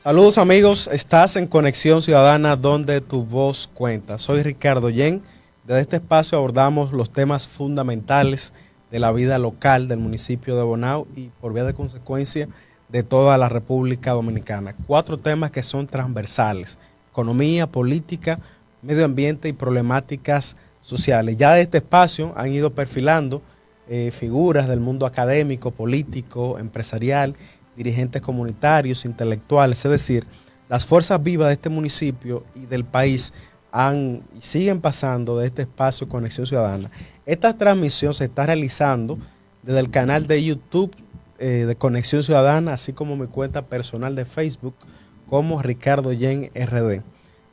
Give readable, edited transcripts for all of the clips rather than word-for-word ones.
Saludos amigos, estás en Conexión Ciudadana donde tu voz cuenta. Soy Ricardo Yen. Desde este espacio abordamos los temas fundamentales de la vida local del municipio de Bonao y por vía de consecuencia de toda la República Dominicana. 4 temas que son transversales: economía, política, medio ambiente y problemáticas sociales. Ya de este espacio han ido perfilando figuras del mundo académico, político, empresarial, dirigentes comunitarios, intelectuales, es decir, las fuerzas vivas de este municipio y del país han y siguen pasando de este espacio Conexión Ciudadana. Esta transmisión se está realizando desde el canal de YouTube de Conexión Ciudadana, así como mi cuenta personal de Facebook como Ricardo Yen RD.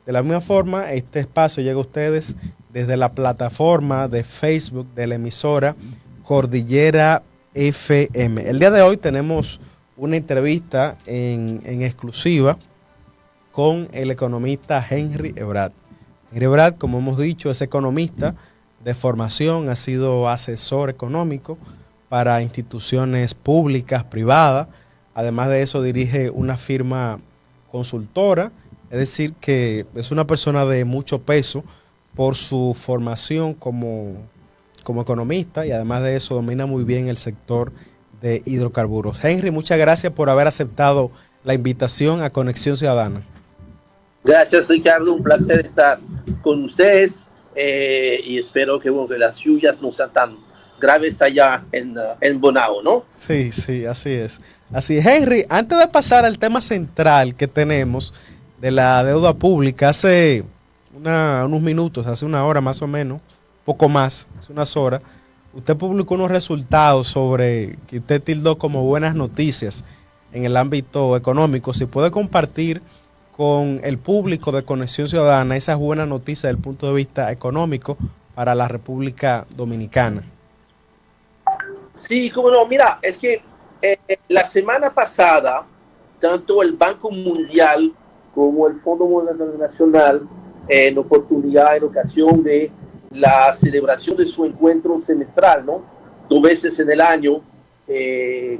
De la misma forma, este espacio llega a ustedes desde la plataforma de Facebook de la emisora Cordillera FM. El día de hoy tenemos una entrevista en exclusiva con el economista Henry Ebrard. Henry Ebrard, como hemos dicho, es economista de formación, ha sido asesor económico para instituciones públicas, privadas. Además de eso, dirige una firma consultora, es decir, que es una persona de mucho peso por su formación como economista, y además de eso domina muy bien el sector de hidrocarburos. Henry, muchas gracias por haber aceptado la invitación a Conexión Ciudadana. Gracias, Ricardo, un placer estar con ustedes y espero que las lluvias no sean tan graves allá en Bonao, ¿no? Sí, así es. Así es. Henry, antes de pasar al tema central que tenemos de la deuda pública, hace unos minutos, hace una hora más o menos, poco más, hace unas horas, usted publicó unos resultados sobre que usted tildó como buenas noticias en el ámbito económico. Si puede compartir con el público de Conexión Ciudadana esas buenas noticias desde el punto de vista económico para la República Dominicana. Sí, cómo no. Mira, es que la semana pasada, tanto el Banco Mundial como el Fondo Monetario Internacional, en ocasión de la celebración de su encuentro semestral, ¿no? 2 veces en el año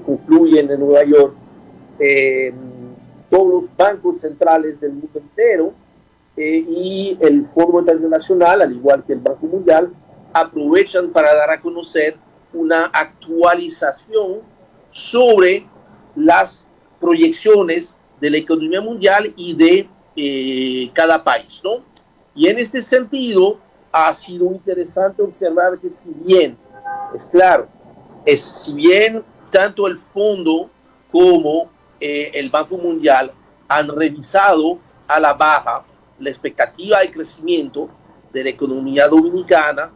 confluyen en Nueva York todos los bancos centrales del mundo entero y el Fondo Monetario Internacional, al igual que el Banco Mundial, aprovechan para dar a conocer una actualización sobre las proyecciones de la economía mundial y de cada país, ¿no? Y en este sentido, ha sido interesante observar que si bien tanto el fondo como el Banco Mundial han revisado a la baja la expectativa de crecimiento de la economía dominicana,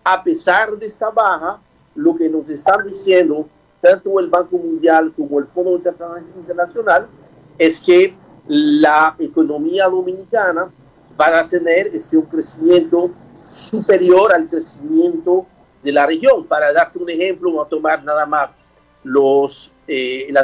a pesar de esta baja, lo que nos están diciendo tanto el Banco Mundial como el Fondo Internacional es que la economía dominicana va a tener un crecimiento superior al crecimiento de la región. Para darte un ejemplo, voy a tomar nada más las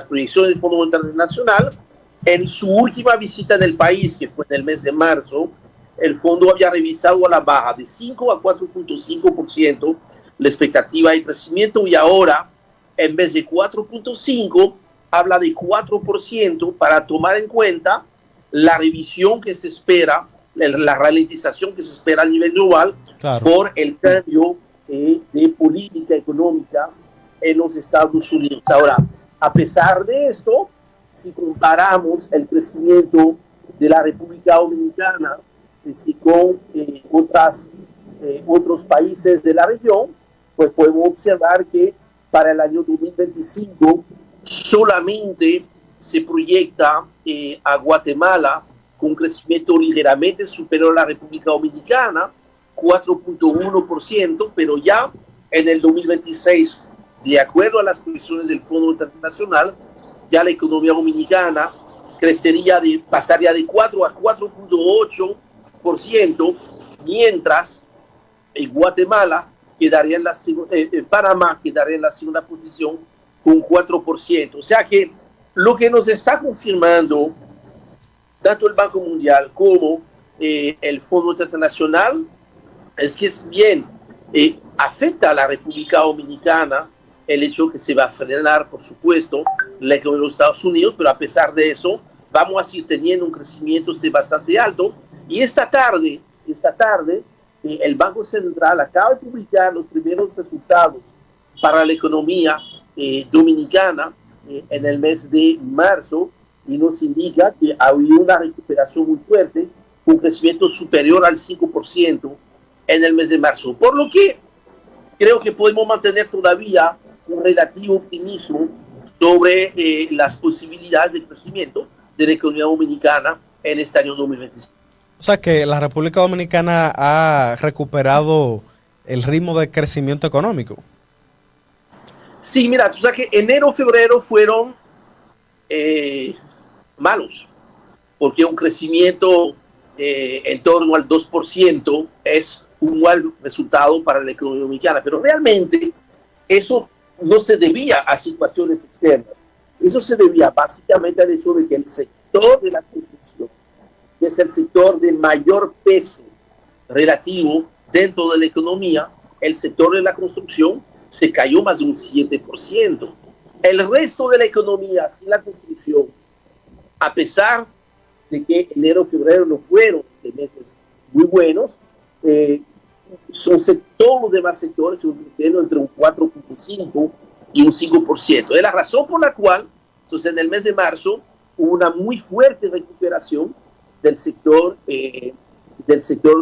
proyecciones del Fondo Monetario Internacional. En su última visita en el país, que fue en el mes de marzo, el fondo había revisado a la baja de 5 a 4.5% la expectativa de crecimiento, y ahora, en vez de 4.5, habla de 4% para tomar en cuenta la revisión que se espera, la ralentización que se espera a nivel global, claro, por el cambio de política económica en los Estados Unidos. Ahora, a pesar de esto, si comparamos el crecimiento de la República Dominicana con otros países de la región, pues podemos observar que para el año 2025 solamente se proyecta a Guatemala con un crecimiento ligeramente superior a la República Dominicana, 4.1%, pero ya en el 2026, de acuerdo a las proyecciones del Fondo Internacional, ya la economía dominicana pasaría de 4 a 4.8%, mientras en Guatemala quedaría en Panamá quedaría en la segunda posición con 4%. O sea que lo que nos está confirmando tanto el Banco Mundial como el Fondo Internacional es que es bien afecta a la República Dominicana el hecho que se va a frenar, por supuesto, la economía de los Estados Unidos, pero a pesar de eso, vamos a seguir teniendo un crecimiento bastante alto. Y esta tarde, el Banco Central acaba de publicar los primeros resultados para la economía dominicana en el mes de marzo, y nos indica que ha habido una recuperación muy fuerte, un crecimiento superior al 5% en el mes de marzo. Por lo que creo que podemos mantener todavía un relativo optimismo sobre las posibilidades de crecimiento de la economía dominicana en este año 2025. O sea que la República Dominicana ha recuperado el ritmo de crecimiento económico. Sí, mira, tú sabes que enero, febrero fueron malos, porque un crecimiento en torno al 2% es un mal resultado para la economía dominicana, pero realmente eso no se debía a situaciones externas, eso se debía básicamente al hecho de que el sector de la construcción, que es el sector de mayor peso relativo dentro de la economía, el sector de la construcción se cayó más de un 7%. El resto de la economía, sin la construcción, a pesar de que enero y febrero no fueron meses muy buenos, todos los demás sectores son creciendo entre un 4.5 y un 5%. Es la razón por la cual, entonces, en el mes de marzo hubo una muy fuerte recuperación del sector de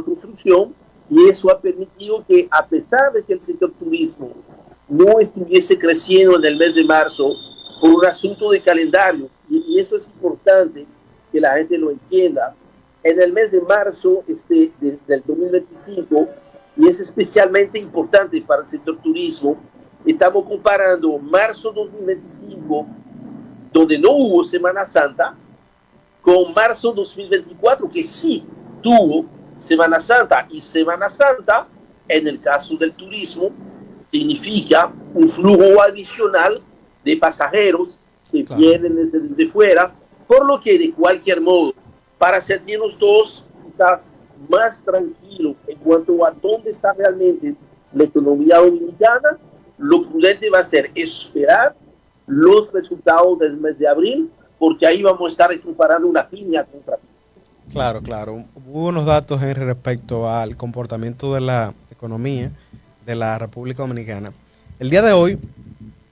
construcción, y eso ha permitido que, a pesar de que el sector turismo no estuviese creciendo en el mes de marzo por un asunto de calendario, y eso es importante que la gente lo entienda, en el mes de marzo del 2025, y es especialmente importante para el sector turismo, estamos comparando marzo 2025, donde no hubo Semana Santa, con marzo 2024, que sí tuvo Semana Santa. Y Semana Santa, en el caso del turismo, significa un flujo adicional de pasajeros que vienen desde fuera, por lo que, de cualquier modo, para sentirnos todos quizás más tranquilos en cuanto a dónde está realmente la economía dominicana, lo prudente va a ser esperar los resultados del mes de abril, porque ahí vamos a estar comparando una piña contra piña. Claro, claro. Hubo unos datos, Henry, respecto al comportamiento de la economía de la República Dominicana. El día de hoy,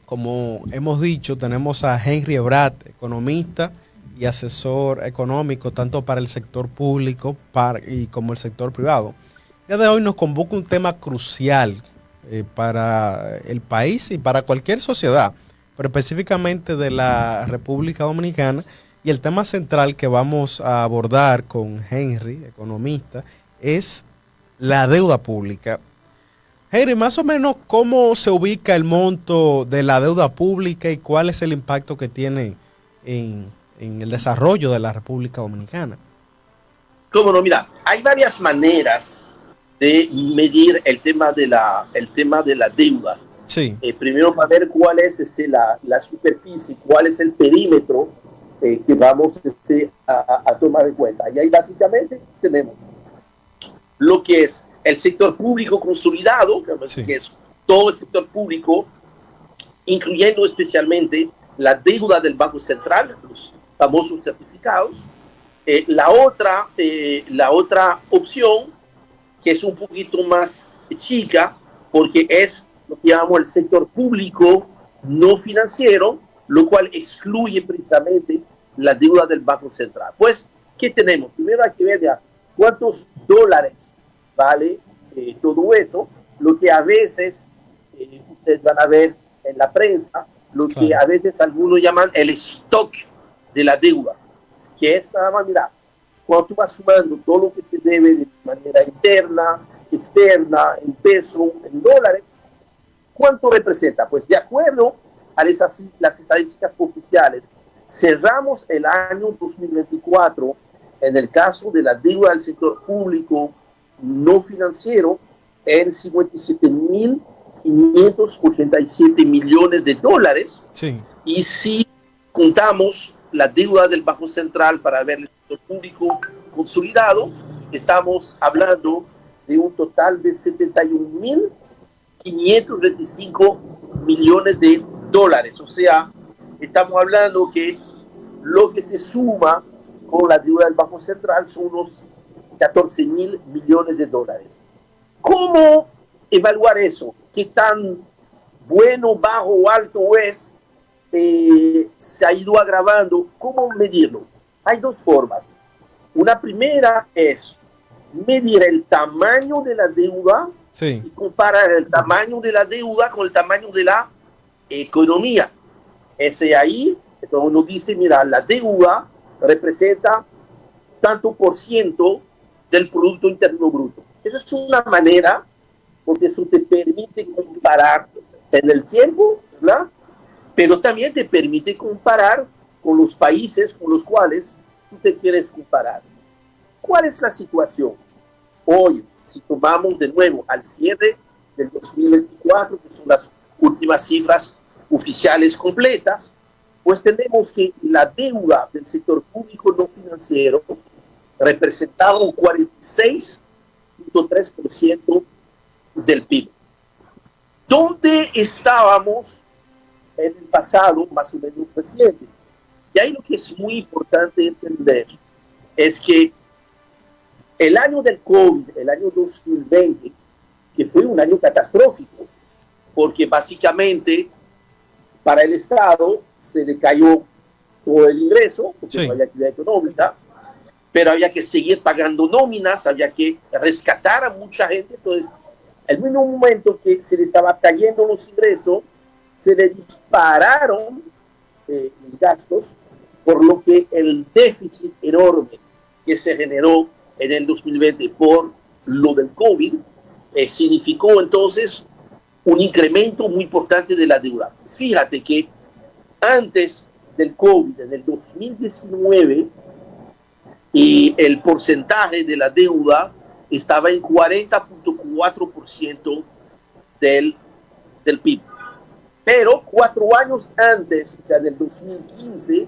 como hemos dicho, tenemos a Henry Ebrat, economista y asesor económico, tanto para el sector público y como el sector privado. El día de hoy nos convoca un tema crucial para el país y para cualquier sociedad, pero específicamente de la República Dominicana. Y el tema central que vamos a abordar con Henry, economista, es la deuda pública. Henry, más o menos, ¿cómo se ubica el monto de la deuda pública y cuál es el impacto que tiene en el desarrollo de la República Dominicana? Cómo no, mira, hay varias maneras de medir el tema de la deuda. Sí. Primero, para ver cuál es la superficie, cuál es el perímetro que vamos a tomar en cuenta. Y ahí básicamente tenemos lo que es el sector público consolidado, sí, que es todo el sector público, incluyendo especialmente la deuda del Banco Central, los famosos certificados. La otra opción, que es un poquito más chica, porque es lo que llamamos el sector público no financiero, lo cual excluye precisamente la deuda del Banco Central. Pues, ¿qué tenemos? Primero hay que ver ya cuántos dólares vale todo eso, lo que a veces ustedes van a ver en la prensa, lo que a veces algunos llaman el stock de la deuda, que es nada más, mira, cuando tú vas sumando todo lo que se debe de manera interna, externa, en peso, en dólares, ¿cuánto representa? Pues de acuerdo a las estadísticas oficiales, cerramos el año 2024 en el caso de la deuda del sector público no financiero en 57.587 millones de dólares. Sí. Y si contamos la deuda del Banco Central para ver el sector público consolidado, estamos hablando de un total de 71.525 millones de dólares. O sea, estamos hablando que lo que se suma con la deuda del Banco Central son unos 14.000 millones de dólares. ¿Cómo evaluar eso? ¿Qué tan bueno, bajo o alto es? Se ha ido agravando. ¿Cómo medirlo? Hay dos formas. Una primera es medir el tamaño de la deuda y comparar el tamaño de la deuda con el tamaño de la economía. Ese ahí, entonces uno dice, mira, la deuda representa tanto por ciento del Producto Interno Bruto. Eso es una manera, porque eso te permite comparar en el tiempo, ¿verdad? Pero también te permite comparar con los países con los cuales tú te quieres comparar. ¿Cuál es la situación? Hoy, si tomamos de nuevo al cierre del 2024, que son las últimas cifras oficiales completas, pues tenemos que la deuda del sector público no financiero representaba un 46.3% del PIB. ¿Dónde estábamos en el pasado más o menos reciente? Y ahí lo que es muy importante entender es que el año del COVID, el año 2020, que fue un año catastrófico, porque básicamente para el Estado se le cayó todo el ingreso, porque no había actividad económica, pero había que seguir pagando nóminas, había que rescatar a mucha gente. Entonces, al mismo momento que se le estaba cayendo los ingresos, se le dispararon los gastos, por lo que el déficit enorme que se generó en el 2020 por lo del COVID significó entonces un incremento muy importante de la deuda. Fíjate que antes del COVID, en el 2019, y el porcentaje de la deuda estaba en 40.4% del PIB. Pero 4 años antes, o sea, del 2015,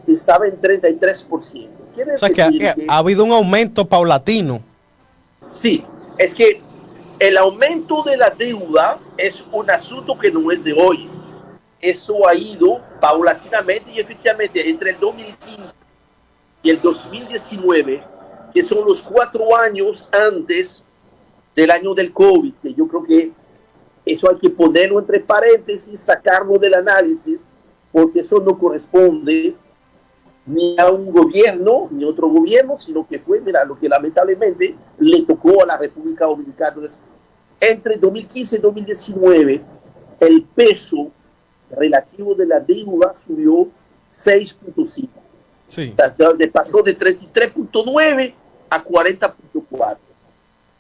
estaba en 33%. O sea, que ha habido un aumento paulatino. Sí, es que el aumento de la deuda es un asunto que no es de hoy. Eso ha ido paulatinamente y efectivamente entre el 2015 y el 2019, que son los 4 años antes del año del COVID, que yo creo que eso hay que ponerlo entre paréntesis, sacarlo del análisis, porque eso no corresponde ni a un gobierno, ni a otro gobierno, sino que fue, mira, lo que lamentablemente le tocó a la República Dominicana. Entre 2015 y 2019, el peso relativo de la deuda subió 6.5. Sí. Pasó de 33.9 a 40.4.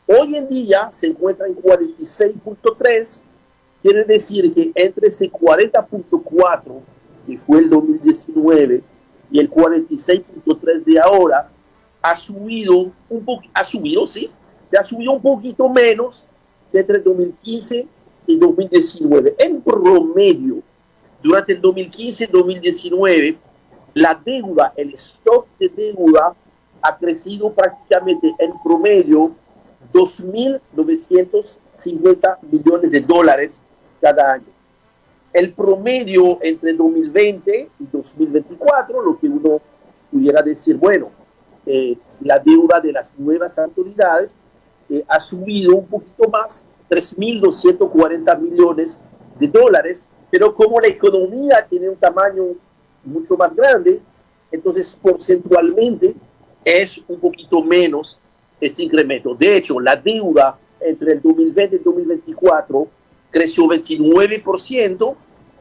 Hoy en día se encuentra en 46.3. Quiere decir que entre ese 40.4, que fue el 2019, y el 46.3 de ahora, ha subido un poquito menos que entre 2015 y 2019. En promedio, durante el 2015 y 2019, la deuda, el stock de deuda ha crecido prácticamente en promedio 2.950 millones de dólares cada año. El promedio entre 2020 y 2024, lo que uno pudiera decir, bueno, la deuda de las nuevas autoridades ha subido un poquito más, 3.240 millones de dólares, pero como la economía tiene un tamaño mucho más grande, entonces porcentualmente es un poquito menos este incremento. De hecho, la deuda entre el 2020 y el 2024 creció 29%,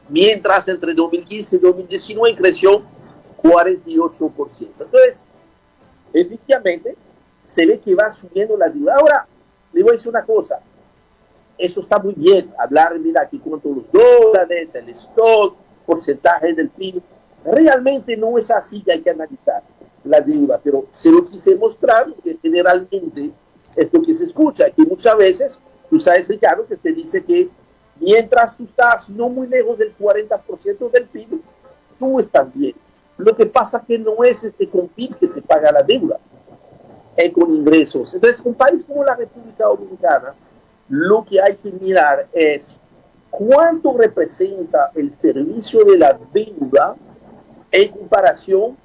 mientras entre 2015 y 2019 creció 48%. Entonces, efectivamente, se ve que va subiendo la deuda. Ahora, le voy a decir una cosa. Eso está muy bien, hablar, mira, aquí cuánto los dólares, el stock, porcentaje del PIB. Realmente no es así que hay que analizar la deuda, pero se lo quise mostrar que generalmente es lo que se escucha, que muchas veces, tú sabes, Ricardo, que se dice que mientras tú estás no muy lejos del 40% del PIB, tú estás bien. Lo que pasa es que no es con PIB que se paga la deuda, es con ingresos. Entonces, un país como la República Dominicana, lo que hay que mirar es cuánto representa el servicio de la deuda en comparación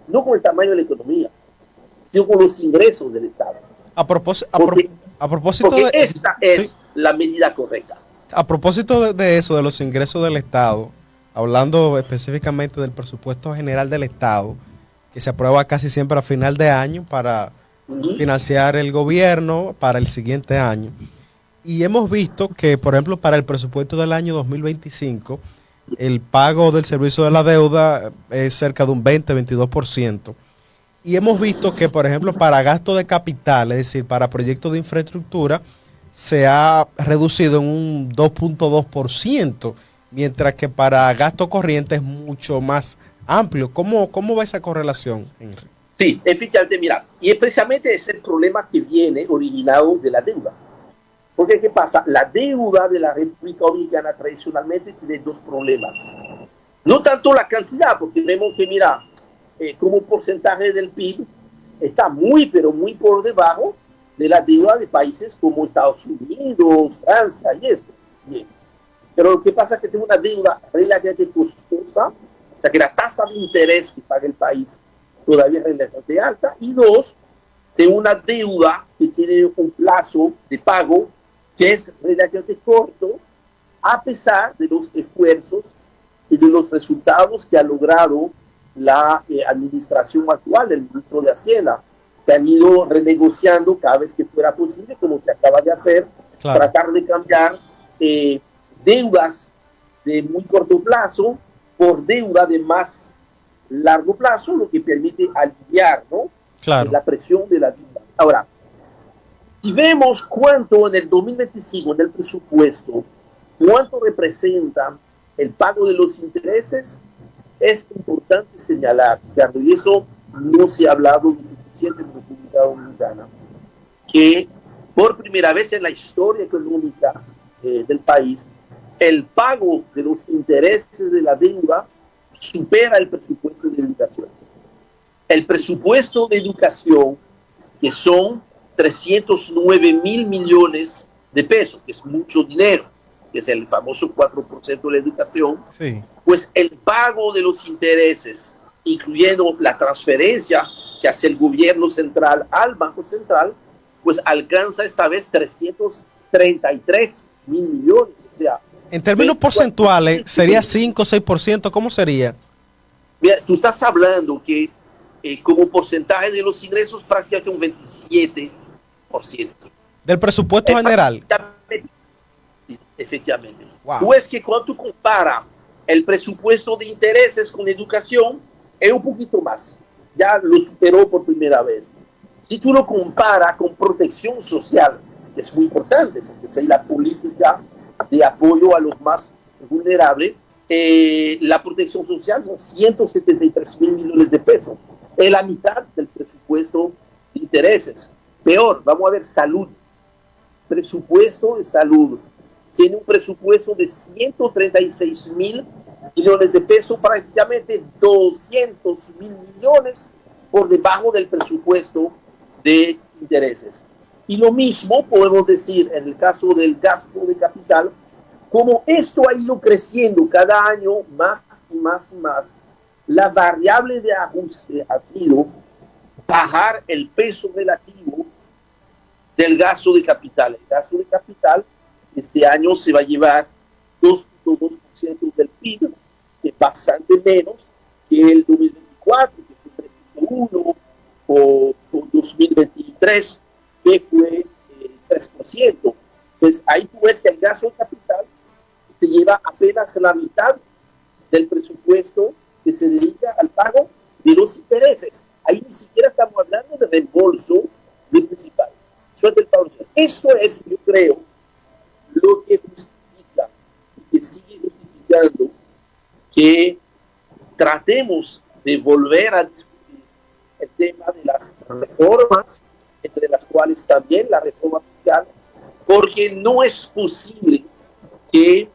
no con el tamaño de la economía, sino con los ingresos del Estado. A propósito, Porque esta es sí, la medida correcta. a propósito de eso, de los ingresos del Estado, hablando específicamente del presupuesto general del Estado, que se aprueba casi siempre a final de año para financiar el gobierno para el siguiente año. Y hemos visto que, por ejemplo, para el presupuesto del año 2025, el pago del servicio de la deuda es cerca de un 20-22%. Y hemos visto que, por ejemplo, para gasto de capital, es decir, para proyectos de infraestructura, se ha reducido en un 2.2%, mientras que para gasto corriente es mucho más amplio. ¿Cómo va esa correlación, Henry? Sí, efectivamente, mira, y precisamente es el problema que viene originado de la deuda. Porque, ¿qué pasa? La deuda de la República Dominicana tradicionalmente tiene dos problemas. No tanto la cantidad, porque vemos que, mira, como porcentaje del PIB está muy, pero muy por debajo de la deuda de países como Estados Unidos, Francia y esto. Bien. Pero lo que pasa es que tiene una deuda relativamente costosa, o sea que la tasa de interés que paga el país todavía es relativamente alta, y dos, tiene una deuda que tiene un plazo de pago que es relativamente corto, a pesar de los esfuerzos y de los resultados que ha logrado la administración actual del ministro de Hacienda, que han ido renegociando cada vez que fuera posible, como se acaba de hacer, claro, tratar de cambiar deudas de muy corto plazo por deuda de más largo plazo, lo que permite aliviar, ¿no?, claro, la presión de la deuda. Ahora, si vemos cuánto en el 2025, en el presupuesto, cuánto representa el pago de los intereses, es importante señalar, Ricardo, y eso no se ha hablado lo suficiente en la República Dominicana, que por primera vez en la historia económica del país, el pago de los intereses de la deuda supera el presupuesto de educación. El presupuesto de educación, que son 309.000 millones de pesos, que es mucho dinero, que es el famoso 4% de la educación, sí, pues el pago de los intereses, incluyendo la transferencia que hace el gobierno central al Banco Central, pues alcanza esta vez 333.000 millones. O sea, en términos porcentuales, ¿sería 5 o 6%? ¿Cómo sería? Mira, tú estás hablando que como porcentaje de los ingresos prácticamente un 27%. ¿Del presupuesto general? Sí, efectivamente. Wow. Tú ves que cuando tú comparas el presupuesto de intereses con educación, es un poquito más. Ya lo superó por primera vez. Si tú lo comparas con protección social, que es muy importante, porque es la política de apoyo a los más vulnerables, la protección social son 173.000 millones de pesos. Es la mitad del presupuesto de intereses. Peor, vamos a ver salud. Presupuesto de salud. Tiene un presupuesto de 136.000 millones de pesos, prácticamente 200.000 millones por debajo del presupuesto de intereses. Y lo mismo podemos decir en el caso del gasto de capital, como esto ha ido creciendo cada año más y más y más, la variable de ajuste ha sido bajar el peso relativo del gasto de capital. El gasto de capital este año se va a llevar 2.2% del PIB, que es bastante menos que el 2024, que fue 3.1%, o 2023, que fue 3%. Pues ahí tú ves que el gasto de capital se lleva apenas la mitad del presupuesto que se dedica al pago de los intereses. Ahí ni siquiera estamos hablando de reembolso del principal. Esto es, yo creo, lo que justifica y que sigue justificando que tratemos de volver a discutir el tema de las reformas, entre las cuales también la reforma fiscal, porque no es posible que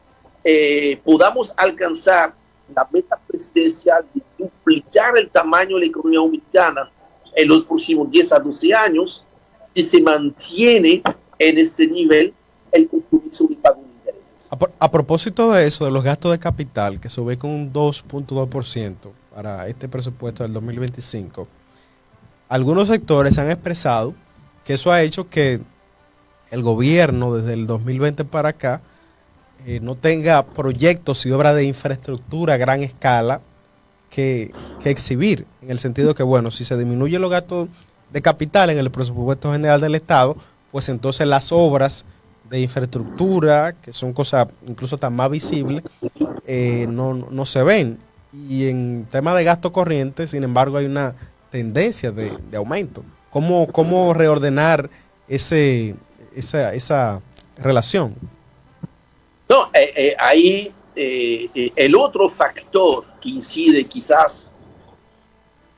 podamos alcanzar la meta presidencial de duplicar el tamaño de la economía dominicana en los próximos 10 a 12 años si se mantiene en ese nivel el compromiso de pago de intereses. A propósito de eso, de los gastos de capital, que sube con un 2.2%, para este presupuesto del 2025, algunos sectores han expresado que eso ha hecho que el gobierno desde el 2020 para acá no tenga proyectos y obras de infraestructura a gran escala que exhibir, en el sentido que, bueno, si se disminuye los gastos de capital en el presupuesto general del Estado, pues entonces las obras de infraestructura, que son cosas incluso tan más visibles, no se ven. Y en tema de gasto corriente, sin embargo, hay una tendencia de aumento. ¿Cómo reordenar esa relación? No, ahí el otro factor que incide quizás,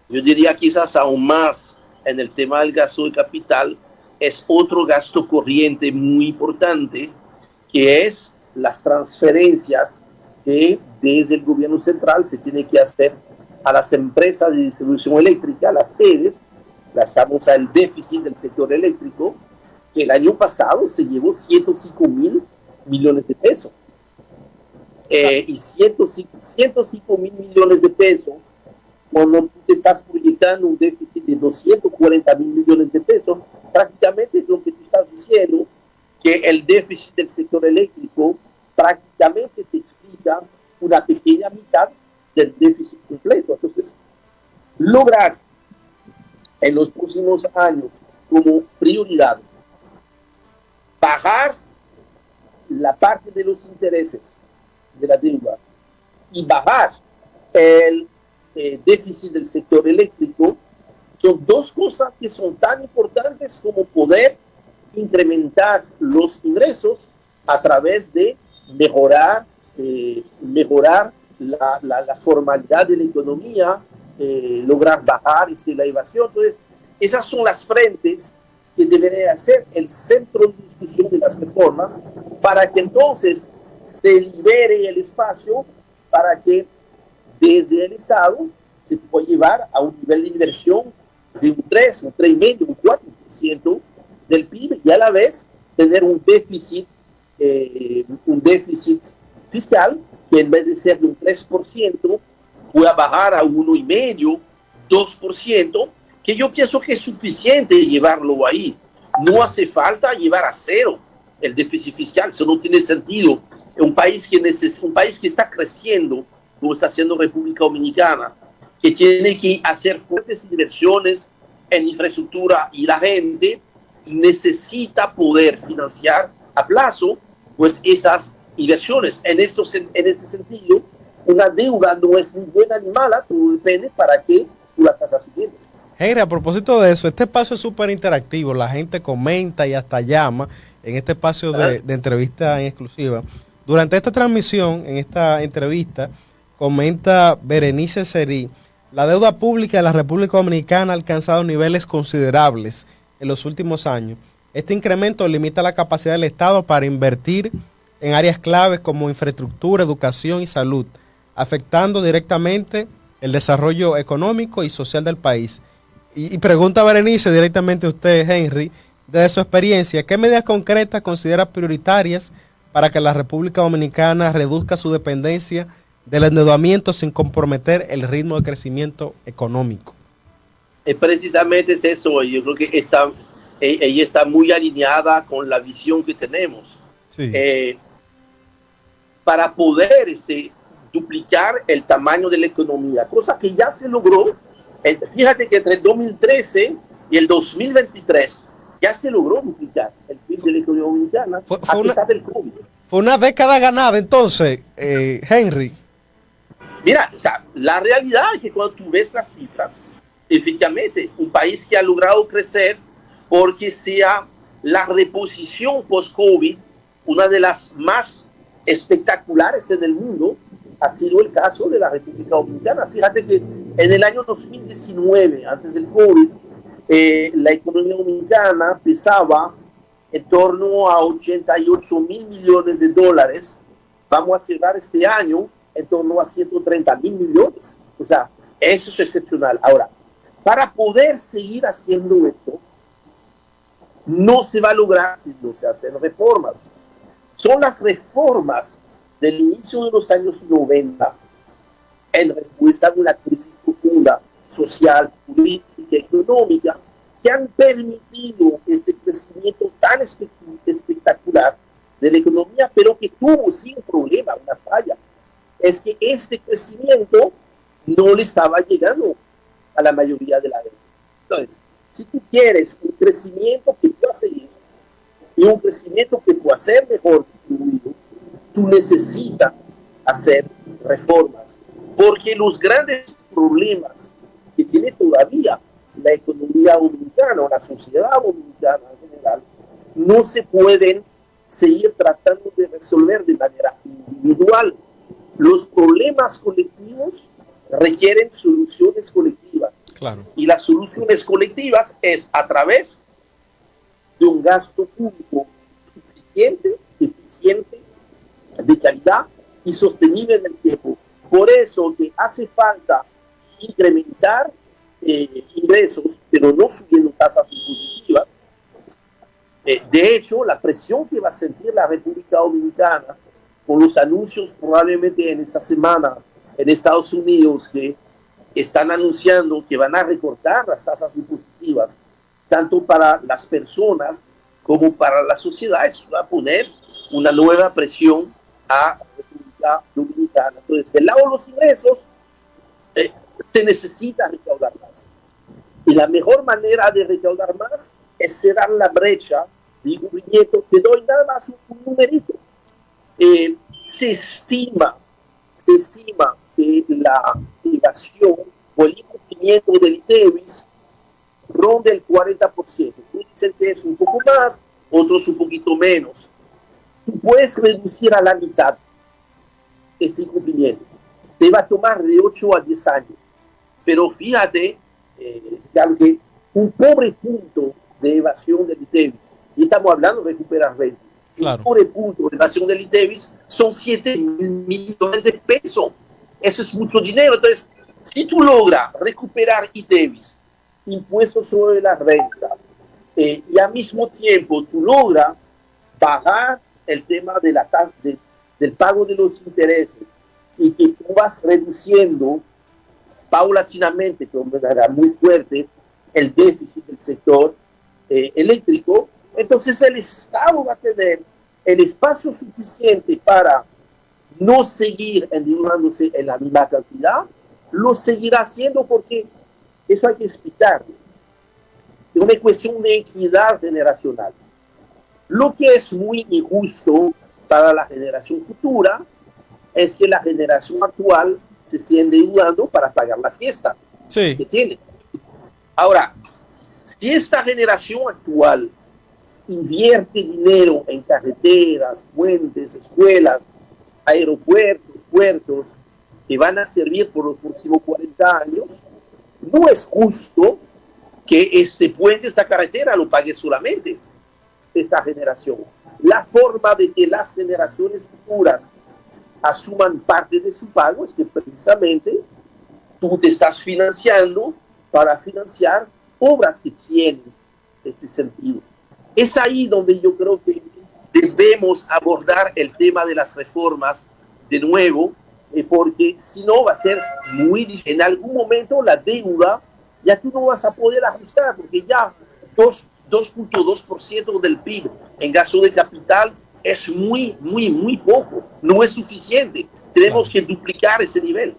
yo diría quizás aún más en el tema del gasto de capital, es otro gasto corriente muy importante, que es las transferencias que desde el gobierno central se tiene que hacer a las empresas de distribución eléctrica, las EDES, las famosas el déficit del sector eléctrico, que el año pasado se llevó 105.000 millones de pesos. Y 105.000 millones de pesos, cuando tú te estás proyectando un déficit de 240.000 millones de pesos, prácticamente es lo que tú estás diciendo, que el déficit del sector eléctrico prácticamente te explica una pequeña mitad del déficit completo. Entonces, lograr en los próximos años como prioridad bajar la parte de los intereses de la deuda y bajar el déficit del sector eléctrico, son dos cosas que son tan importantes como poder incrementar los ingresos a través de mejorar la formalidad de la economía, lograr bajar la evasión. Entonces, esas son las frentes que debería ser el centro de discusión de las reformas, para que entonces se libere el espacio para que desde el Estado se pueda llevar a un nivel de inversión de un 3, un 3,5, un 4% del PIB, y a la vez tener un déficit fiscal que en vez de ser de un 3% pueda bajar a 1,5, 2%, que yo pienso que es suficiente llevarlo ahí. No hace falta llevar a cero el déficit fiscal, eso no tiene sentido. Un país que está creciendo, como está haciendo República Dominicana, que tiene que hacer fuertes inversiones en infraestructura, y la gente necesita poder financiar a plazo pues esas inversiones. En este sentido, una deuda no es ni buena ni mala, todo depende para qué tú la estás asumiendo. Henry, a propósito de eso, este espacio es súper interactivo, la gente comenta y hasta llama en este espacio de entrevista en exclusiva. Durante esta transmisión, en esta entrevista, comenta Berenice Serí: la deuda pública de la República Dominicana ha alcanzado niveles considerables en los últimos años. Este incremento limita la capacidad del Estado para invertir en áreas claves como infraestructura, educación y salud, afectando directamente el desarrollo económico y social del país. Y pregunta Berenice directamente a usted, Henry, desde su experiencia, ¿qué medidas concretas considera prioritarias para que la República Dominicana reduzca su dependencia del endeudamiento sin comprometer el ritmo de crecimiento económico? Precisamente es eso. Yo creo que ella está muy alineada con la visión que tenemos. Sí. Para poder duplicar el tamaño de la economía, cosa que ya se logró. Fíjate que entre el 2013 y el 2023 ya se logró duplicar el PIB de la economía dominicana, a pesar del COVID. Fue una década ganada entonces, Henry. Mira, o sea, la realidad es que cuando tú ves las cifras, efectivamente, un país que ha logrado crecer porque sea la reposición post-COVID, una de las más espectaculares en el mundo, ha sido el caso de la República Dominicana. Fíjate que en el año 2019, antes del COVID, la economía dominicana pesaba en torno a 88.000 millones de dólares. Vamos a cerrar este año en torno a 130.000 millones. O sea, eso es excepcional. Ahora, para poder seguir haciendo esto, no se va a lograr si no se hacen reformas. Son las reformas del inicio de los años 90 en respuesta a una crisis profunda social, política, económica, que han permitido este crecimiento tan espectacular de la economía, pero que tuvo sí un problema, una falla. Es que este crecimiento no le estaba llegando a la mayoría de la gente. Entonces, si tú quieres un crecimiento que pueda seguir y un crecimiento que pueda ser mejor distribuido, tú necesitas hacer reformas, porque los grandes problemas que tiene todavía la economía dominicana o la sociedad dominicana en general no se pueden seguir tratando de resolver de manera individual. Los problemas colectivos requieren soluciones colectivas. Claro. Y las soluciones colectivas es a través de un gasto público suficiente, eficiente, de calidad y sostenible en el tiempo. Por eso que hace falta incrementar ingresos, pero no subiendo tasas impositivas. De hecho, la presión que va a sentir la República Dominicana con los anuncios probablemente en esta semana en Estados Unidos que están anunciando que van a recortar las tasas impositivas, tanto para las personas como para la sociedad, eso va a poner una nueva presión a la República Dominicana. Entonces, del lado de los ingresos, se necesita recaudar más. Y la mejor manera de recaudar más es cerrar la brecha. Digo, Nieto, te doy nada más un numerito. Se estima que la evasión o el incumplimiento del ITEVIS ronda el 40%. Dicen que es un poco más, otros un poquito menos. Tú puedes reducir a la mitad ese incumplimiento. Te va a tomar de 8 a 10 años. Pero fíjate, que un pobre punto de evasión del ITEVIS, y estamos hablando de recuperar renta, claro. Un pobre punto de evasión del ITEVIS son 7 millones de pesos. Eso es mucho dinero. Entonces, si tú logras recuperar ITEVIS, impuestos sobre la renta, y al mismo tiempo tú logras bajar el tema de del pago de los intereses, y que tú vas reduciendo paulatinamente, de manera muy fuerte, el déficit del sector eléctrico, entonces el Estado va a tener el espacio suficiente para no seguir endeudándose en la misma cantidad, lo seguirá haciendo porque eso hay que explicarlo. Es una cuestión de equidad generacional. Lo que es muy injusto para la generación futura es que la generación actual se esté endeudando para pagar la fiesta que tiene. Ahora, si esta generación actual invierte dinero en carreteras, puentes, escuelas, aeropuertos, puertos, que van a servir por los próximos 40 años, no es justo que este puente, esta carretera, lo pague solamente esta generación. La forma de que las generaciones futuras asuman parte de su pago es que precisamente tú te estás financiando para financiar obras que tienen este sentido. Es ahí donde yo creo que debemos abordar el tema de las reformas de nuevo, porque si no va a ser muy difícil. En algún momento la deuda ya tú no vas a poder ajustar, porque ya 2.2% del PIB en gasto de capital es muy poco, no es suficiente. Tenemos que duplicar ese nivel.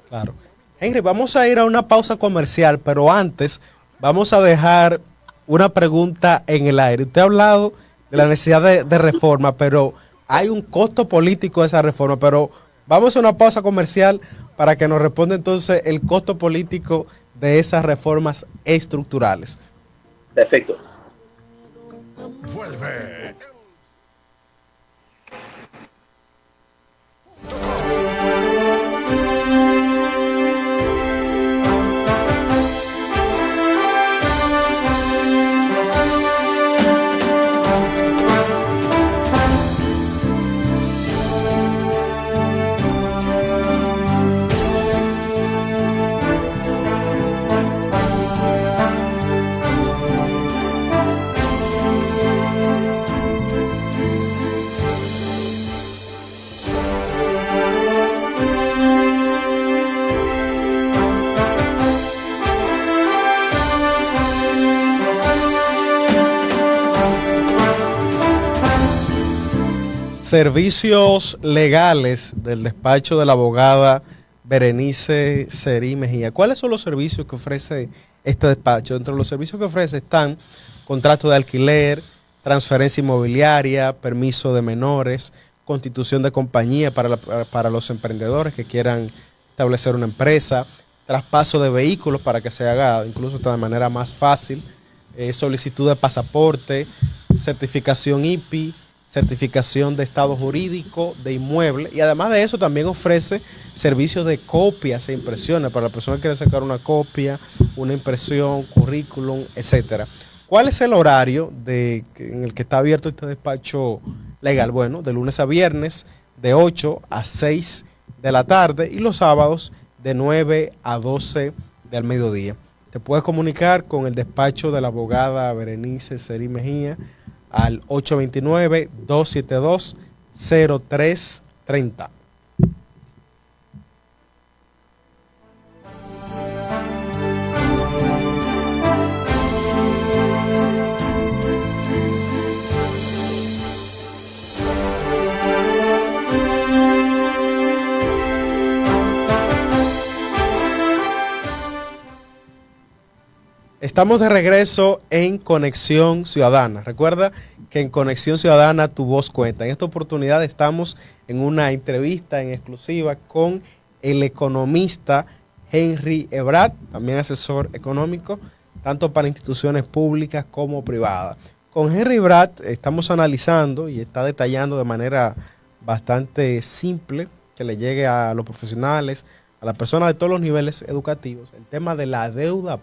Claro. Henry, vamos a ir a una pausa comercial, pero antes vamos a dejar una pregunta en el aire. Usted ha hablado de la necesidad de reforma, pero hay un costo político de esa reforma, pero vamos a una pausa comercial para que nos responda entonces el costo político de esas reformas estructurales. Perfecto. Vuelve. Servicios legales del despacho de la abogada Berenice Serí Mejía. ¿Cuáles son los servicios que ofrece este despacho? Dentro de los servicios que ofrece están contrato de alquiler, transferencia inmobiliaria, permiso de menores, constitución de compañía para los emprendedores que quieran establecer una empresa, traspaso de vehículos para que se haga incluso de manera más fácil, solicitud de pasaporte, certificación IPI, certificación de estado jurídico de inmueble, y además de eso también ofrece servicios de copias e impresiones para la persona que quiere sacar una copia, una impresión, currículum, etcétera. ¿Cuál es el horario en el que está abierto este despacho legal? Bueno, de lunes a viernes de 8 a 6 de la tarde y los sábados de 9 a 12 del mediodía. Te puedes comunicar con el despacho de la abogada Berenice Serí Mejía al 829-272-0330. Estamos de regreso en Conexión Ciudadana. Recuerda que en Conexión Ciudadana tu voz cuenta. En esta oportunidad estamos en una entrevista en exclusiva con el economista Henry Ebrard, también asesor económico, tanto para instituciones públicas como privadas. Con Henry Ebrard estamos analizando y está detallando de manera bastante simple, que le llegue a los profesionales, a las personas de todos los niveles educativos, el tema de la deuda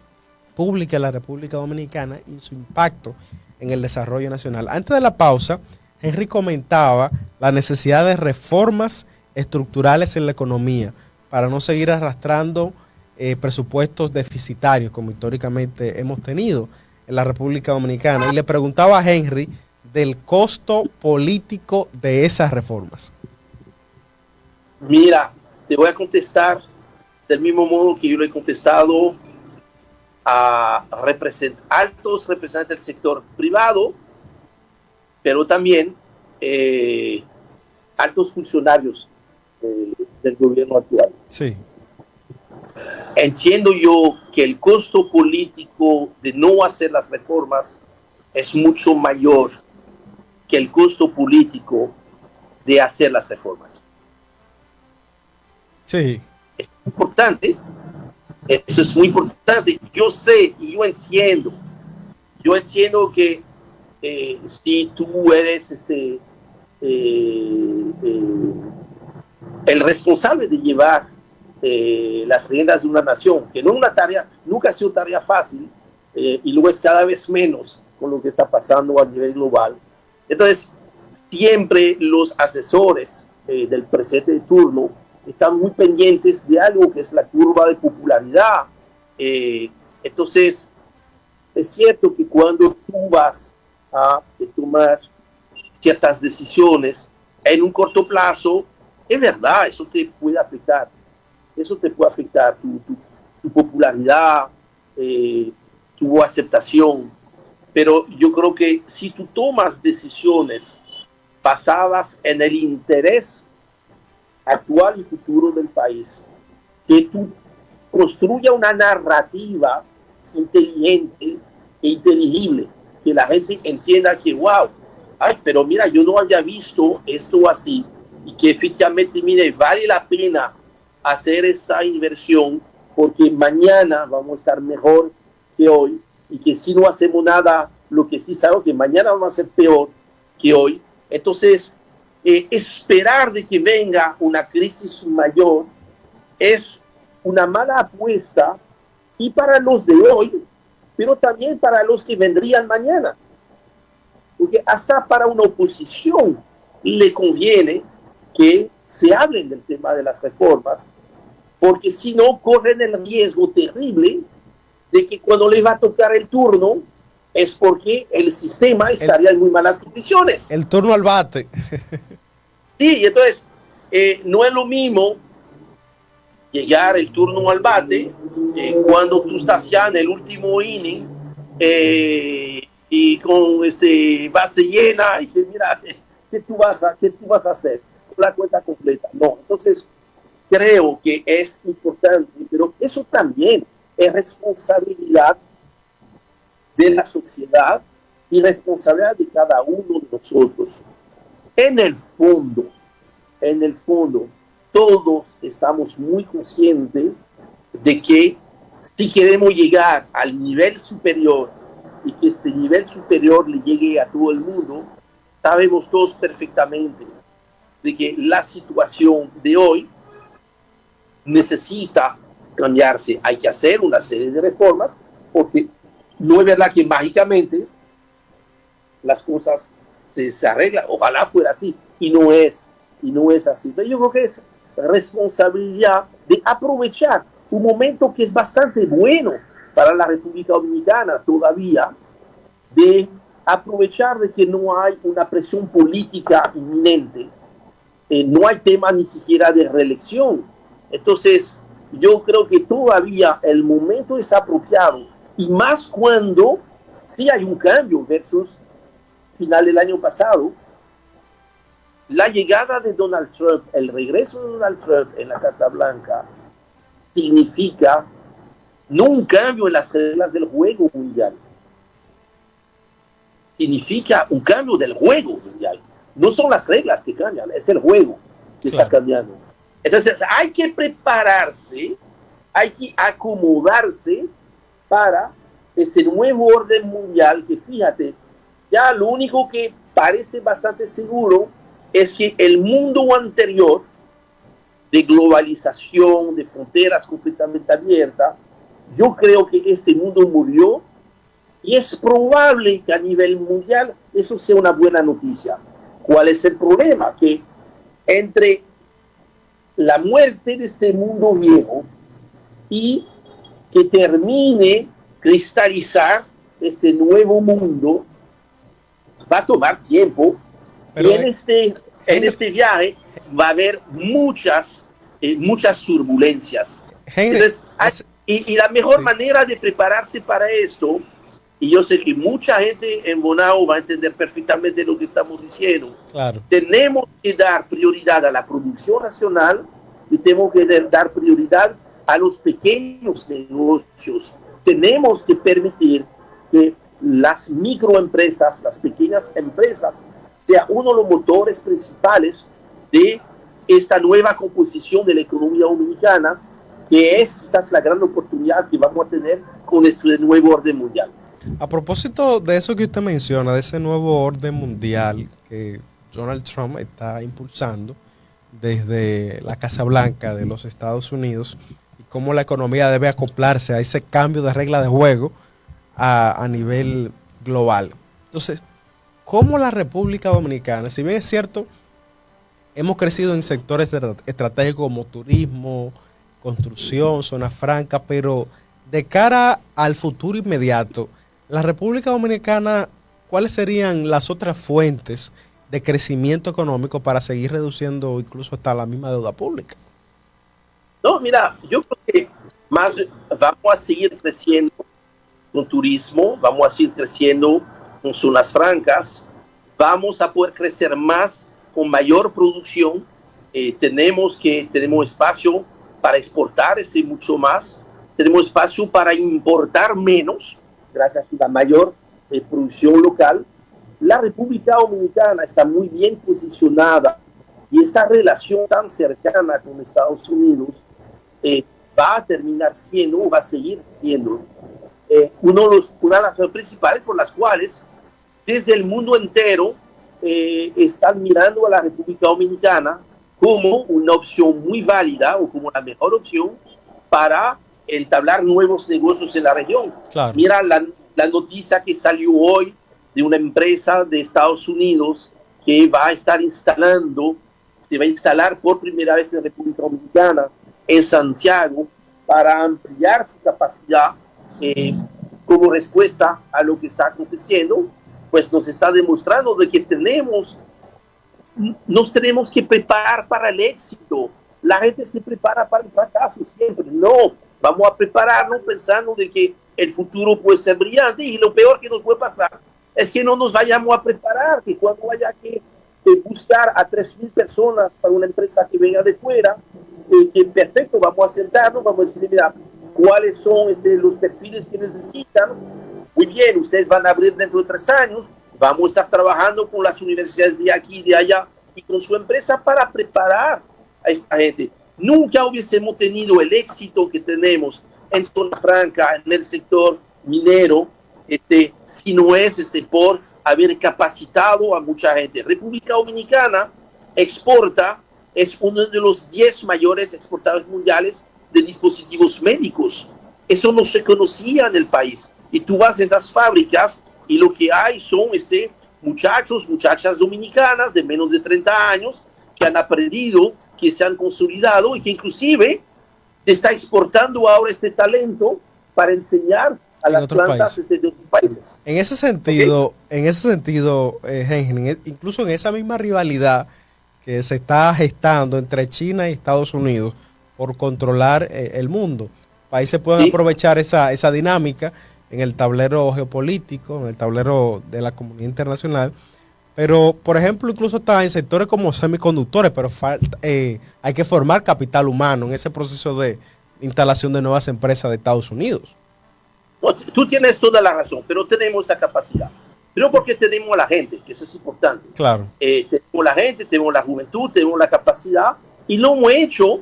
pública en la República Dominicana y su impacto en el desarrollo nacional. Antes de la pausa, Henry comentaba la necesidad de reformas estructurales en la economía para no seguir arrastrando presupuestos deficitarios como históricamente hemos tenido en la República Dominicana, y le preguntaba a Henry del costo político de esas reformas. Mira, te voy a contestar del mismo modo que yo lo he contestado a altos representantes del sector privado, pero también altos funcionarios del gobierno actual. Sí. Entiendo yo que el costo político de no hacer las reformas es mucho mayor que el costo político de hacer las reformas. Sí. Es importante. Eso es muy importante. Yo sé y yo entiendo que si tú eres el responsable de llevar las riendas de una nación, que no es una tarea, nunca ha sido tarea fácil, y luego es cada vez menos con lo que está pasando a nivel global. Entonces, siempre los asesores del presidente de turno están muy pendientes de algo que es la curva de popularidad. Entonces, es cierto que cuando tú vas a tomar ciertas decisiones en un corto plazo, es verdad, eso te puede afectar. Eso te puede afectar tu popularidad, tu aceptación. Pero yo creo que si tú tomas decisiones basadas en el interés actual y futuro del país, que tú construya una narrativa inteligente e inteligible, que la gente entienda que wow, pero mira, yo no había visto esto así, y que efectivamente, mire, vale la pena hacer esta inversión porque mañana vamos a estar mejor que hoy, y que si no hacemos nada, lo que sí sabemos que mañana vamos a ser peor que hoy. Entonces, esperar de que venga una crisis mayor es una mala apuesta, y para los de hoy, pero también para los que vendrían mañana, porque hasta para una oposición le conviene que se hablen del tema de las reformas, porque si no corren el riesgo terrible de que cuando les va a tocar el turno es porque el sistema estaría en muy malas condiciones. El turno al bate. Sí, y entonces no es lo mismo llegar el turno al bate cuando tú estás ya en el último inning y con base llena, y que mira, qué tú vas a hacer con la cuenta completa? No, entonces creo que es importante, pero eso también es responsabilidad de la sociedad y responsabilidad de cada uno de nosotros. En el fondo, todos estamos muy conscientes de que si queremos llegar al nivel superior y que este nivel superior le llegue a todo el mundo, sabemos todos perfectamente de que la situación de hoy necesita cambiarse. Hay que hacer una serie de reformas porque no es verdad que mágicamente las cosas se arreglan. Ojalá fuera así y no es así. Entonces yo creo que es responsabilidad de aprovechar un momento que es bastante bueno para la República Dominicana todavía, de aprovechar de que no hay una presión política inminente, no hay tema ni siquiera de reelección. Entonces yo creo que todavía el momento es apropiado, y más cuando sí hay un cambio versus final del año pasado. La llegada de Donald Trump, el regreso de Donald Trump en la Casa Blanca, significa no un cambio en las reglas del juego mundial, significa un cambio del juego mundial. No son las reglas que cambian, es el juego que está cambiando. Entonces hay que prepararse, hay que acomodarse para ese nuevo orden mundial que, fíjate, ya lo único que parece bastante seguro es que el mundo anterior de globalización, de fronteras completamente abiertas, yo creo que este mundo murió, y es probable que a nivel mundial eso sea una buena noticia. ¿Cuál es el problema? Que entre la muerte de este mundo viejo y que termine cristalizar este nuevo mundo, va a tomar tiempo. Pero y en este viaje va a haber muchas turbulencias. Entonces, y la mejor manera de prepararse para esto, y yo sé que mucha gente en Bonao va a entender perfectamente lo que estamos diciendo, tenemos que dar prioridad a la producción nacional y tenemos que dar prioridad a los pequeños negocios. Tenemos que permitir que las microempresas, las pequeñas empresas, sea uno de los motores principales de esta nueva composición de la economía dominicana, que es quizás la gran oportunidad que vamos a tener con este nuevo orden mundial. A propósito de eso que usted menciona, de ese nuevo orden mundial que Donald Trump está impulsando desde la Casa Blanca de los Estados Unidos, y cómo la economía debe acoplarse a ese cambio de regla de juego a nivel global. Entonces, ¿cómo la República Dominicana, si bien es cierto, hemos crecido en sectores estratégicos como turismo, construcción, zona franca, pero de cara al futuro inmediato, la República Dominicana, ¿cuáles serían las otras fuentes de crecimiento económico para seguir reduciendo incluso hasta la misma deuda pública? No, mira, yo creo que más vamos a seguir creciendo con turismo, vamos a seguir creciendo con zonas francas, vamos a poder crecer más con mayor producción. Tenemos espacio para exportar mucho más, tenemos espacio para importar menos gracias a la mayor producción local. La República Dominicana está muy bien posicionada, y esta relación tan cercana con Estados Unidos va a terminar siendo, va a seguir siendo una de las razones principales por las cuales desde el mundo entero están mirando a la República Dominicana como una opción muy válida, o como la mejor opción para entablar nuevos negocios en la región. Claro. Mira la noticia que salió hoy de una empresa de Estados Unidos que va a instalar por primera vez en la República Dominicana, en Santiago, para ampliar su capacidad como respuesta a lo que está aconteciendo. Pues nos está demostrando de que nos tenemos que preparar para el éxito. La gente se prepara para el fracaso siempre. No, vamos a prepararnos pensando de que el futuro puede ser brillante, y lo peor que nos puede pasar es que no nos vayamos a preparar, que cuando haya que buscar a 3.000 personas para una empresa que venga de fuera, que perfecto, vamos a sentarnos, vamos a decir, mira, cuáles son los perfiles que necesitan. Muy bien, ustedes van a abrir dentro de 3 años, vamos a estar trabajando con las universidades de aquí y de allá y con su empresa para preparar a esta gente. Nunca hubiésemos tenido el éxito que tenemos en Zona Franca, en el sector minero, si no es por haber capacitado a mucha gente. República Dominicana exporta, es uno de los 10 mayores exportadores mundiales de dispositivos médicos. Eso no se conocía en el país. Y tú vas a esas fábricas y lo que hay son muchachos, muchachas dominicanas de menos de 30 años que han aprendido, que se han consolidado y que inclusive se está exportando ahora este talento para enseñar a las plantas de otros países. En ese sentido, Henry, incluso en esa misma rivalidad que se está gestando entre China y Estados Unidos por controlar el mundo, países pueden aprovechar esa dinámica en el tablero geopolítico, en el tablero de la comunidad internacional, pero por ejemplo incluso está en sectores como semiconductores, pero hay que formar capital humano en ese proceso de instalación de nuevas empresas de Estados Unidos. No, tú tienes toda la razón, pero tenemos la capacidad. Pero porque tenemos a la gente, que eso es importante. Claro. Tenemos la gente, tenemos la juventud, tenemos la capacidad y lo hemos hecho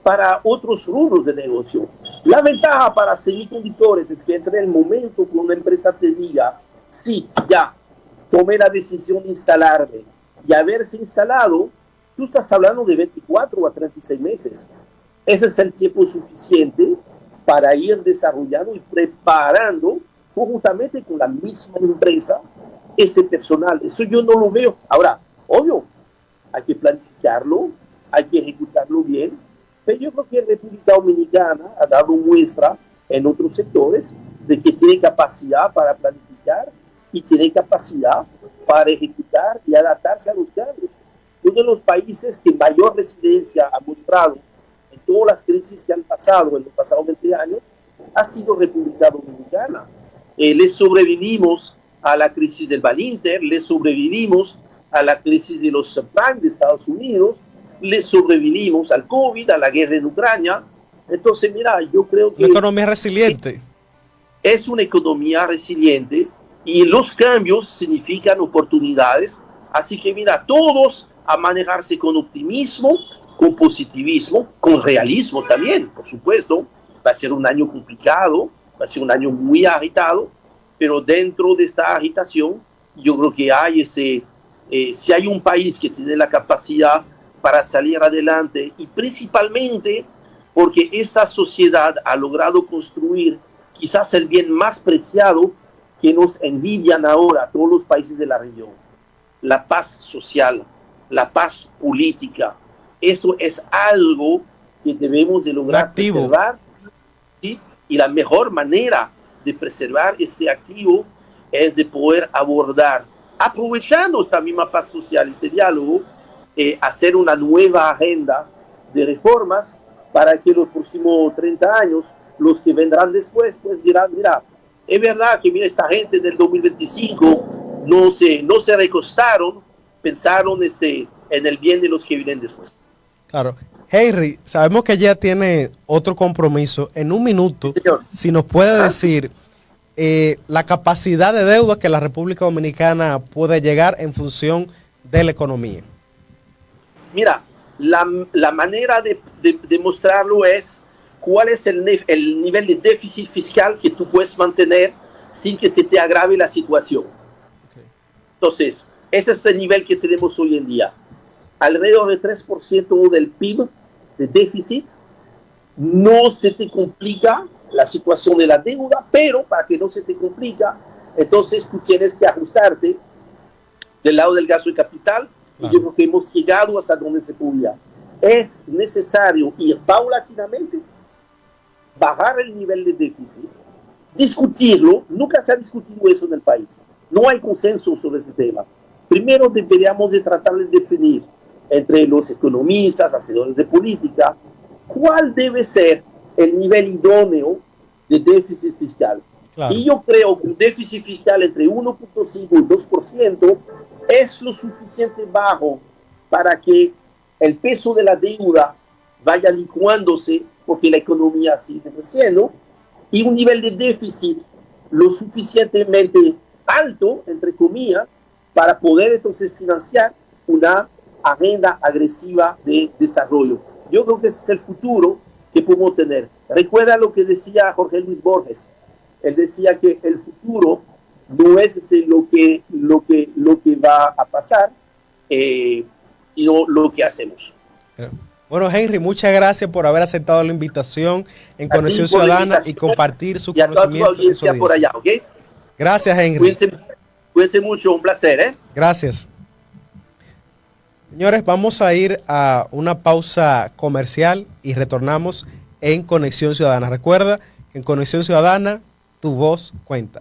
para otros rubros de negocio. La ventaja para semiconductores es que entre el momento que una empresa te diga, sí, ya, tomé la decisión de instalarme y haberse instalado, tú estás hablando de 24 a 36 meses. Ese es el tiempo suficiente para ir desarrollando y preparando conjuntamente con la misma empresa personal. Eso yo no lo veo. Ahora, obvio, hay que planificarlo, hay que ejecutarlo bien, pero yo creo que República Dominicana ha dado muestra en otros sectores de que tiene capacidad para planificar y tiene capacidad para ejecutar y adaptarse a los cambios. Uno de los países que mayor resiliencia ha mostrado en todas las crisis que han pasado en los pasados 20 años ha sido República Dominicana. Le sobrevivimos a la crisis del Balinter, le sobrevivimos a la crisis de los subprimes de Estados Unidos, le sobrevivimos al COVID, a la guerra en Ucrania. Entonces, mira, yo creo que... Una economía resiliente. Es una economía resiliente y los cambios significan oportunidades. Así que, mira, todos a manejarse con optimismo, con positivismo, con realismo también, por supuesto. Va a ser un año complicado, va a ser un año muy agitado, pero dentro de esta agitación yo creo que hay si hay un país que tiene la capacidad para salir adelante y principalmente porque esta sociedad ha logrado construir quizás el bien más preciado que nos envidian ahora todos los países de la región, la paz social, la paz política. Esto es algo que debemos de lograr preservar, ¿sí? Y la mejor manera de preservar este activo es de poder abordar, aprovechando esta misma paz social, este diálogo, hacer una nueva agenda de reformas para que los próximos 30 años, los que vendrán después, pues dirán, mira, es verdad que mira, esta gente del 2025 no se recostaron, pensaron en el bien de los que vienen después. Claro. Henry, sabemos que ya tiene otro compromiso. En un minuto, señor, si nos puede decir la capacidad de deuda que la República Dominicana puede llegar en función de la economía. Mira, la manera de mostrarlo es cuál es el nivel de déficit fiscal que tú puedes mantener sin que se te agrave la situación. Okay. Entonces, ese es el nivel que tenemos hoy en día. Alrededor de 3% del PIB de déficit. No se te complica la situación de la deuda, pero para que no se te complica, entonces tú tienes que ajustarte del lado del gasto de capital. Claro. Y yo creo que hemos llegado hasta donde se podía. Es necesario ir paulatinamente, bajar el nivel de déficit, discutirlo. Nunca se ha discutido eso en el país. No hay consenso sobre ese tema. Primero deberíamos de tratar de definir entre los economistas, hacedores de política, cuál debe ser el nivel idóneo de déficit fiscal. Claro. Y yo creo que un déficit fiscal entre 1.5 y 2% es lo suficiente bajo para que el peso de la deuda vaya licuándose porque la economía sigue creciendo, y un nivel de déficit lo suficientemente alto, entre comillas, para poder entonces financiar una agenda agresiva de desarrollo. Yo creo que ese es el futuro que podemos tener. Recuerda lo que decía Jorge Luis Borges. Él decía que el futuro no es lo que va a pasar, sino lo que hacemos. Bueno, Henry, muchas gracias por haber aceptado la invitación en Conexión Ciudadana y compartir su conocimiento. Y a toda tu audiencia por allá, ¿ok? Gracias, Henry. Cuídense mucho, un placer, ¿eh? Gracias. Señores, vamos a ir a una pausa comercial y retornamos en Conexión Ciudadana. Recuerda que en Conexión Ciudadana tu voz cuenta.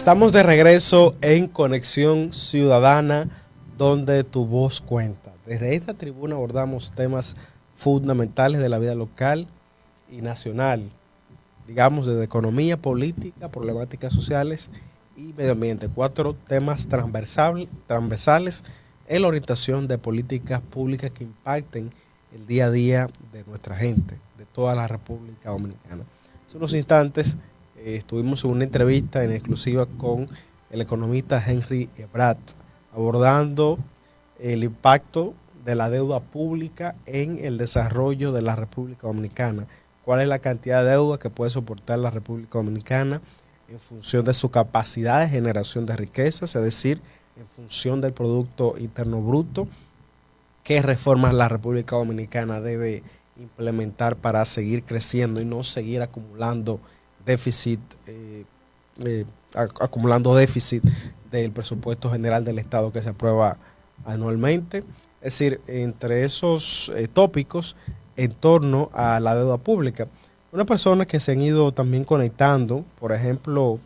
Estamos de regreso en Conexión Ciudadana, donde tu voz cuenta. Desde esta tribuna abordamos temas fundamentales de la vida local y nacional, digamos desde economía, política, problemáticas sociales y medio ambiente. 4 temas transversales en la orientación de políticas públicas que impacten el día a día de nuestra gente, de toda la República Dominicana. Hace unos instantes estuvimos en una entrevista en exclusiva con el economista Henry Ebrat, abordando el impacto de la deuda pública en el desarrollo de la República Dominicana. ¿Cuál es la cantidad de deuda que puede soportar la República Dominicana en función de su capacidad de generación de riquezas, es decir, en función del Producto Interno Bruto? ¿Qué reformas la República Dominicana debe implementar para seguir creciendo y no seguir acumulando déficit del presupuesto general del Estado que se aprueba anualmente. Es decir, entre esos tópicos en torno a la deuda pública. Una persona que se han ido también conectando, por ejemplo,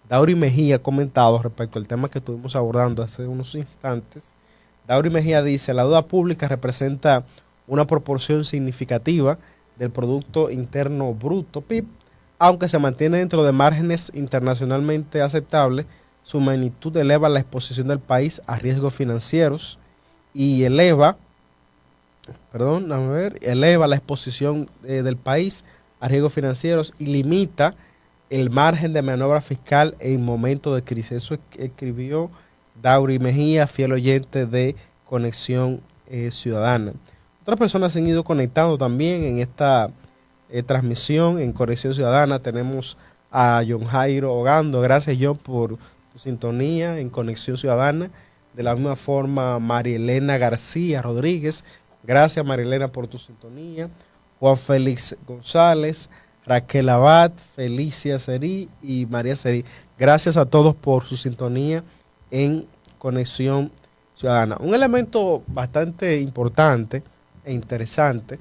Dauri Mejía ha comentado respecto al tema que estuvimos abordando hace unos instantes. Dauri Mejía dice, la deuda pública representa una proporción significativa del Producto Interno Bruto, PIB, aunque se mantiene dentro de márgenes internacionalmente aceptables, su magnitud eleva la exposición del país a riesgos financieros y eleva la exposición del país a riesgos financieros y limita el margen de maniobra fiscal en momentos de crisis. Eso escribió Dauri Mejía, fiel oyente de Conexión Ciudadana. Otras personas se han ido conectando también en esta transmisión en Conexión Ciudadana. Tenemos a John Jairo Ogando. Gracias, John, por tu sintonía en Conexión Ciudadana. De la misma forma, Marielena García Rodríguez. Gracias, Marielena, por tu sintonía. Juan Félix González, Raquel Abad, Felicia Serí y María Serí. Gracias a todos por su sintonía en Conexión Ciudadana. Un elemento bastante importante e interesante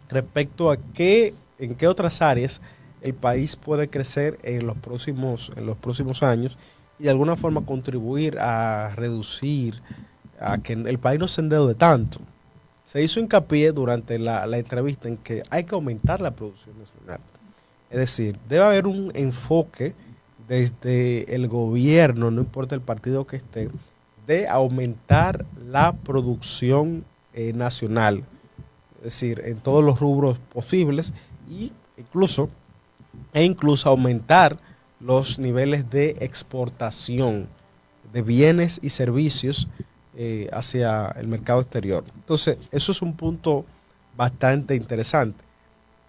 respecto a en qué otras áreas el país puede crecer en los próximos años y de alguna forma contribuir a reducir, a que el país no se endeude tanto. Se hizo hincapié durante la entrevista en que hay que aumentar la producción nacional. Es decir, debe haber un enfoque desde el gobierno, no importa el partido que esté, de aumentar la producción nacional. Es decir, en todos los rubros posibles e incluso aumentar los niveles de exportación de bienes y servicios hacia el mercado exterior. Entonces, eso es un punto bastante interesante.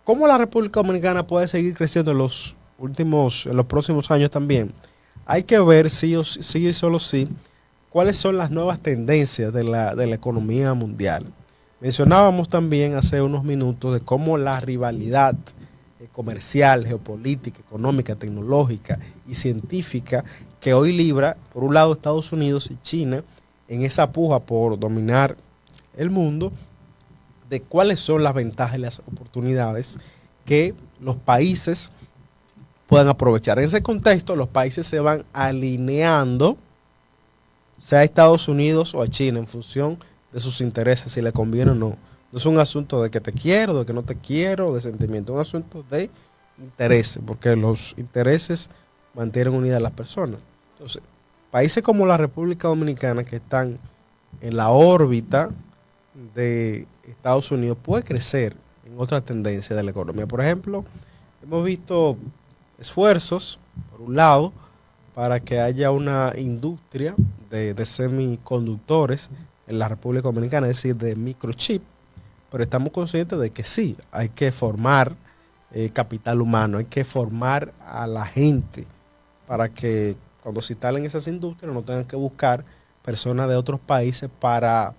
¿Cómo la República Dominicana puede seguir creciendo en los próximos años también? Hay que ver sí y solo sí cuáles son las nuevas tendencias de la economía mundial. Mencionábamos también hace unos minutos de cómo la rivalidad comercial, geopolítica, económica, tecnológica y científica que hoy libra, por un lado, Estados Unidos y China en esa puja por dominar el mundo, de cuáles son las ventajas y las oportunidades que los países puedan aprovechar. En ese contexto, los países se van alineando, sea a Estados Unidos o a China, en función de sus intereses, si le conviene o no. No es un asunto de que te quiero, de que no te quiero, de sentimiento, es un asunto de intereses, porque los intereses mantienen unidas a las personas. Entonces, países como la República Dominicana, que están en la órbita de Estados Unidos, puede crecer en otra tendencia de la economía. Por ejemplo, hemos visto esfuerzos, por un lado, para que haya una industria de semiconductores en la República Dominicana, es decir, de microchip, pero estamos conscientes de que sí, hay que formar capital humano, hay que formar a la gente para que cuando se instalen esas industrias no tengan que buscar personas de otros países para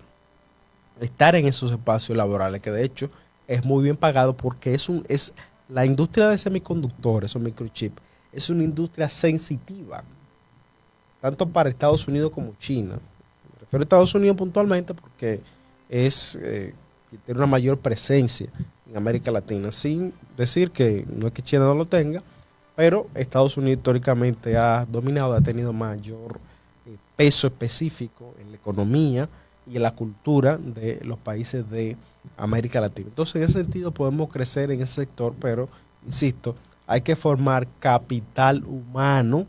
estar en esos espacios laborales, que de hecho es muy bien pagado porque es la industria de semiconductores o microchips, es una industria sensitiva, tanto para Estados Unidos como China. Me refiero a Estados Unidos puntualmente porque tiene una mayor presencia en América Latina, sin decir que no es que China no lo tenga, pero Estados Unidos históricamente ha dominado, ha tenido mayor peso específico en la economía y en la cultura de los países de América Latina. Entonces, en ese sentido podemos crecer en ese sector, pero, insisto, hay que formar capital humano,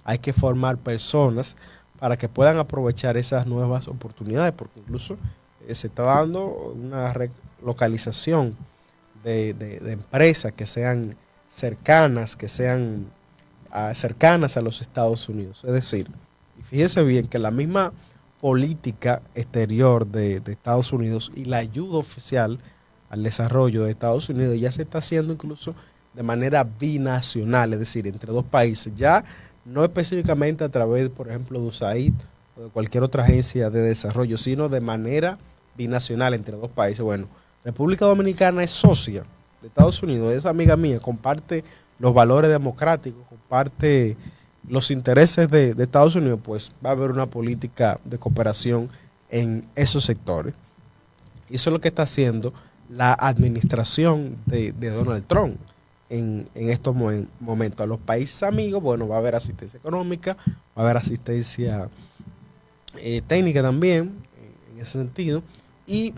hay que formar personas para que puedan aprovechar esas nuevas oportunidades, porque incluso se está dando una relocalización de empresas que sean cercanas a los Estados Unidos. Es decir, y fíjese bien que la misma política exterior de Estados Unidos y la ayuda oficial al desarrollo de Estados Unidos ya se está haciendo incluso de manera binacional, es decir, entre dos países, ya no específicamente a través, por ejemplo, de USAID o de cualquier otra agencia de desarrollo, sino de manera binacional entre dos países. Bueno, República Dominicana es socia de Estados Unidos, es amiga mía, comparte los valores democráticos, comparte los intereses de Estados Unidos, pues va a haber una política de cooperación en esos sectores. Y eso es lo que está haciendo la administración de Donald Trump en estos momentos. A los países amigos, bueno, va a haber asistencia económica, va a haber asistencia técnica también, en ese sentido. Y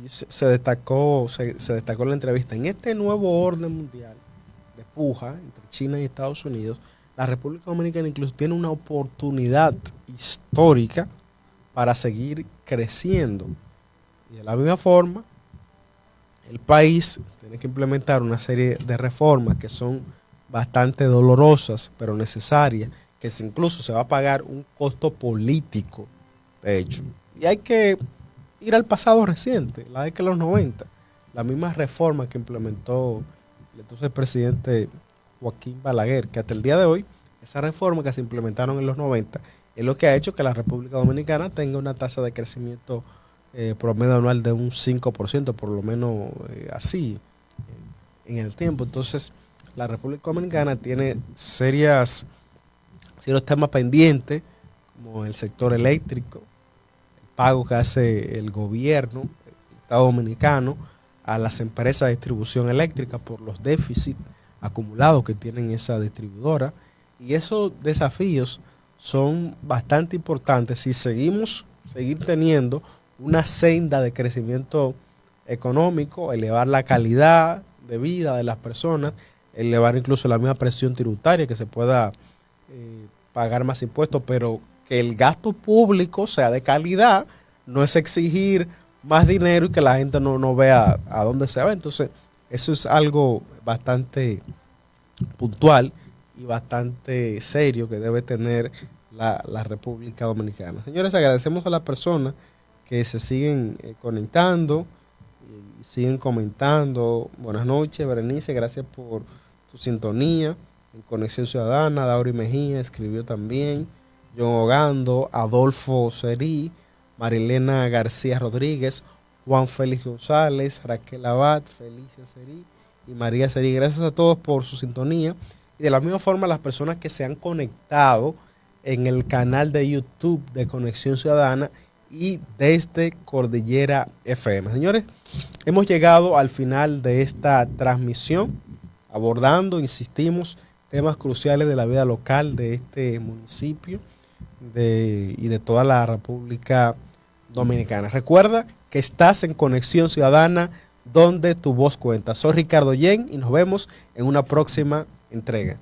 se destacó en la entrevista, en este nuevo orden mundial de puja entre China y Estados Unidos, la República Dominicana incluso tiene una oportunidad histórica para seguir creciendo. Y de la misma forma, el país tiene que implementar una serie de reformas que son bastante dolorosas, pero necesarias, que incluso se va a pagar un costo político, de hecho. Y hay que ir al pasado reciente, la década de los 90, la misma reforma que implementó el entonces presidente Joaquín Balaguer, que hasta el día de hoy, esa reforma que se implementaron en los 90, es lo que ha hecho que la República Dominicana tenga una tasa de crecimiento promedio anual de un 5%, por lo menos así, en el tiempo. Entonces, la República Dominicana tiene ciertos temas pendientes, como el sector eléctrico, el pago que hace el gobierno, el Estado Dominicano, a las empresas de distribución eléctrica por los déficits acumulados que tienen esa distribuidora. Y esos desafíos son bastante importantes si seguir teniendo una senda de crecimiento económico, elevar la calidad de vida de las personas, elevar incluso la misma presión tributaria, que se pueda pagar más impuestos, pero que el gasto público sea de calidad, no es exigir más dinero y que la gente no vea a dónde se va. Entonces, eso es algo bastante puntual y bastante serio que debe tener la República Dominicana. Señores, agradecemos a las personas que se siguen conectando y siguen comentando. Buenas noches, Berenice, gracias por tu sintonía en Conexión Ciudadana. Dauri Mejía escribió también, John Ogando, Adolfo Serí, Marilena García Rodríguez, Juan Félix González, Raquel Abad, Felicia Serí y María Serí. Gracias a todos por su sintonía. Y de la misma forma, las personas que se han conectado en el canal de YouTube de Conexión Ciudadana y desde Cordillera FM. Señores, hemos llegado al final de esta transmisión, abordando, insistimos, temas cruciales de la vida local de este municipio y de toda la República Dominicana. Recuerda que estás en Conexión Ciudadana, donde tu voz cuenta. Soy Ricardo Yen y nos vemos en una próxima entrega.